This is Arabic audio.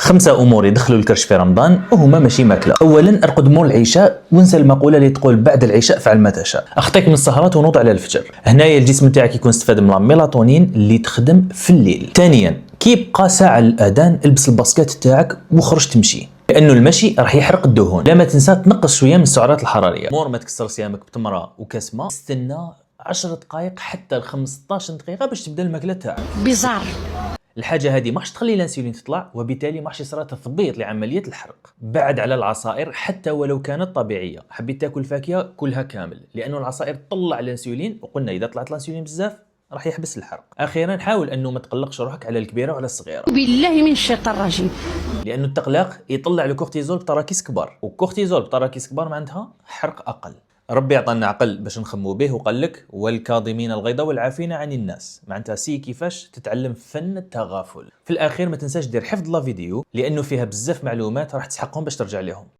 5 امور يدخلوا الكرش في رمضان وهما ماشي ماكله. اولا ارقد مور العشاء وانسى المقوله اللي تقول بعد العشاء فعل ما تشاء. اخطيك من السهرات ونوض على الفجر. هنايا الجسم تاعك يكون استفاد من الميلاتونين اللي تخدم في الليل. ثانيا كي يبقى ساعه الاذان البس الباسكيت تاعك وخرج تمشي، لانه المشي راح يحرق الدهون. لا ما تنسى تنقص شويه من السعرات الحراريه. مور ما تكسر صيامك بتمره وكاس ماء، استنى 10 دقائق حتى ل 15 دقيقه باش تبدا الماكله تاعك. بيزار. الحاجه هذه ما راحش تخلي الانسولين تطلع، وبالتالي ما راحش يصير تثبيط لعمليه الحرق. بعد على العصائر حتى ولو كانت طبيعيه. حبيت تاكل فاكهه كلها كامل، لانه العصائر تطلع الانسولين، وقلنا اذا طلعت الانسولين بزاف راح يحبس الحرق. اخيرا حاول انه ما تقلقش روحك على الكبيره وعلى الصغيره، بالله من الشيطان الرجيم، لانه التقلاق يطلع الكورتيزول بتراكيز كبار، والكورتيزول بتراكيز كبار معناتها حرق اقل. ربي عطانا عقل باش نخمو به، وقال لك والكاظمين الغيظ والعافين عن الناس، معناتها سي كيفاش تتعلم فن التغافل. في الاخير ما تنساش دير حفظ لا فيديو، لانه فيها بزاف معلومات راح تسحقهم باش ترجع لهم.